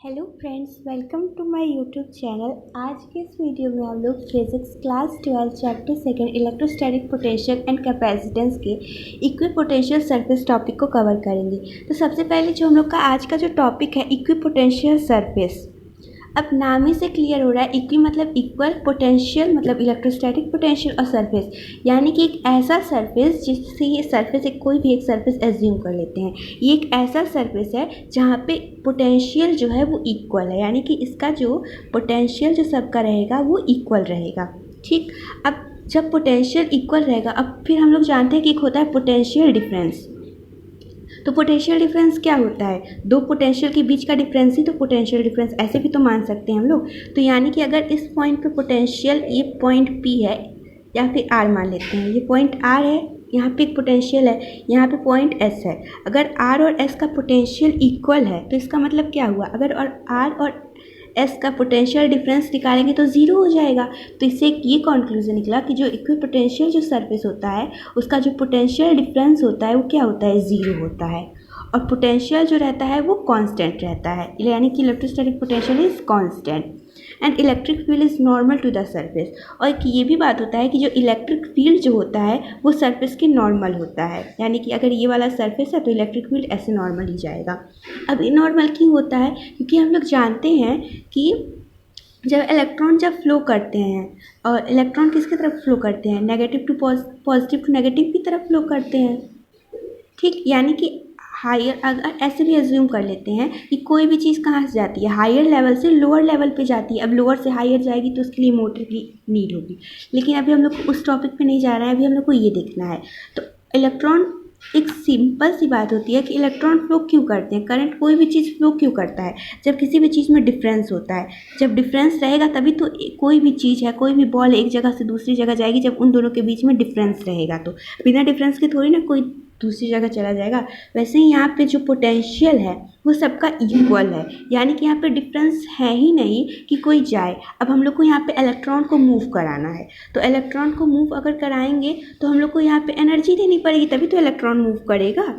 Hello friends, welcome to my YouTube channel. आज के इस वीडियो में हम लोग physics class 12 chapter second electrostatic potential and capacitance के इक्विपोटेंशियल सरफेस टॉपिक को कवर करेंगे। तो सबसे पहले जो हम लोग का आज का जो टॉपिक है इक्विपोटेंशियल सरफेस। अब नाम ही से क्लियर हो रहा है, इक्वी मतलब इक्वल, पोटेंशियल मतलब इलेक्ट्रोस्टैटिक पोटेंशियल और सरफेस यानी कि एक ऐसा सरफेस जिससे ये सरफेस एक कोई भी एक सरफेस एज्यूम कर लेते हैं। ये एक ऐसा सरफेस है जहाँ पे पोटेंशियल जो है वो इक्वल है, यानी कि इसका जो पोटेंशियल जो सबका रहेगा वो इक्वल रहेगा। ठीक, अब जब पोटेंशियल इक्वल रहेगा, अब फिर हम लोग जानते हैं कि एक होता है पोटेंशियल डिफरेंस। तो पोटेंशियल डिफरेंस क्या होता है? दो पोटेंशियल के बीच का डिफरेंस ही तो पोटेंशियल डिफरेंस, ऐसे भी तो मान सकते हैं हम लोग। तो यानी कि अगर इस पॉइंट पे पोटेंशियल, ये पॉइंट P है या फिर R मान लेते हैं, ये पॉइंट R है, यहाँ पे एक पोटेंशियल है, यहाँ पे पॉइंट S है। अगर R और S का पोटेंशियल इक्वल है तो इसका मतलब क्या हुआ? अगर R और S का पोटेंशियल डिफरेंस निकालेंगे तो ज़ीरो हो जाएगा। तो इससे ये कॉन्क्लूज़न निकला कि जो इक्विपोटेंशियल जो सरफेस होता है उसका जो पोटेंशियल डिफरेंस होता है वो क्या होता है? ज़ीरो होता है। और पोटेंशियल जो रहता है वो कांस्टेंट रहता है, यानी कि electrostatic potential is constant and electric field is normal to the surface. और एक ये भी बात होता है कि जो इलेक्ट्रिक फील्ड जो होता है वो सरफेस के नॉर्मल होता है, यानी कि अगर ये वाला सरफेस है तो इलेक्ट्रिक फील्ड ऐसे नॉर्मल ही जाएगा। अब ये नॉर्मल क्यों होता है? क्योंकि हम लोग जानते हैं कि जब इलेक्ट्रॉन जब फ्लो करते हैं, और इलेक्ट्रॉन किसकी तरफ फ्लो करते हैं? Negative to positive to negative की तरफ फ्लो करते हैं। ठीक, यानी कि हायर, अगर ऐसे भी एज्यूम कर लेते हैं कि कोई भी चीज़ कहाँ से जाती है, हायर लेवल से लोअर लेवल पे जाती है। अब लोअर से हायर जाएगी तो उसके लिए मोटर की नीड होगी, लेकिन अभी हम लोग उस टॉपिक पे नहीं जा रहे हैं, अभी हम लोग को ये देखना है। तो इलेक्ट्रॉन, एक सिंपल सी बात होती है कि इलेक्ट्रॉन फ्लो क्यों करते हैं, करंट कोई भी चीज़ फ्लो क्यों करता है? जब किसी भी चीज़ में डिफरेंस होता है, जब डिफरेंस रहेगा तभी तो कोई भी चीज़ है, कोई भी बॉल एक जगह से दूसरी जगह जाएगी, जब उन दोनों के बीच में डिफरेंस रहेगा। तो बिना डिफरेंस के थोड़ी ना कोई दूसरी जगह चला जाएगा। वैसे ही यहाँ पे जो पोटेंशियल है वो सबका इक्वल है, यानी कि यहाँ पे डिफरेंस है ही नहीं कि कोई जाए। अब हम लोग को यहाँ पे इलेक्ट्रॉन को मूव कराना है, तो इलेक्ट्रॉन को मूव अगर कराएंगे तो हम लोग को यहाँ पे एनर्जी देनी पड़ेगी, तभी तो इलेक्ट्रॉन मूव करेगा।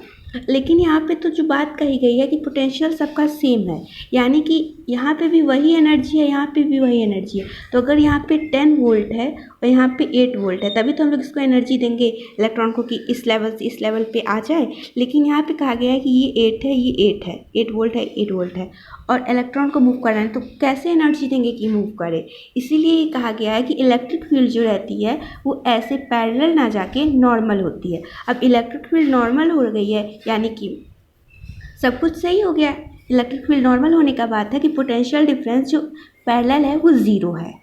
लेकिन यहाँ पे तो जो बात कही गई है कि पोटेंशियल सबका सेम है, यानी कि यहाँ पे भी वही एनर्जी है, यहाँ पे भी वही एनर्जी है। तो अगर यहाँ पे 10 वोल्ट है और यहाँ पे 8 वोल्ट है, तभी तो हम लोग इसको एनर्जी देंगे इलेक्ट्रॉन को कि इस लेवल से इस लेवल पे आ जाए। लेकिन यहाँ पे कहा गया है कि ये 8 है, ये 8 है, 8 वोल्ट है, 8 वोल्ट है, और इलेक्ट्रॉन को मूव करना है, तो कैसे एनर्जी देंगे कि मूव करे? इसीलिए ये कहा गया है कि इलेक्ट्रिक फील्ड जो रहती है वो ऐसे पैरेलल ना जाके नॉर्मल होती है। अब इलेक्ट्रिक फील्ड नॉर्मल हो गई है, यानी कि सब कुछ सही हो गया। इलेक्ट्रिक फील्ड नॉर्मल होने का बात है कि पोटेंशियल डिफरेंस जो पैरेलल है वो ज़ीरो है।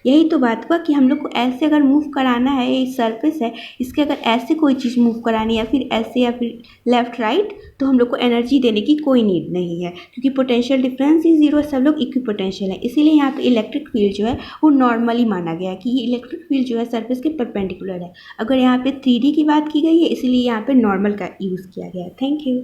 यही तो बात हुआ कि हम लोग को ऐसे अगर मूव कराना है, ये सरफेस है, इसके अगर ऐसे कोई चीज़ मूव करानी है, या फिर ऐसे या फिर लेफ़्ट राइट, तो हम लोग को एनर्जी देने की कोई नीड नहीं है, क्योंकि पोटेंशियल डिफरेंस ही ज़ीरो, सब लोग इक्विपोटेंशियल है। इसीलिए यहाँ पे इलेक्ट्रिक फील्ड जो है वो नॉर्मली माना गया कि ये इलेक्ट्रिक फील्ड जो है सरफेस के परपेंडिकुलर है। अगर यहाँ पे 3D की बात की गई है, इसीलिए यहाँ पे नॉर्मल का यूज़ किया गया है। Thank you.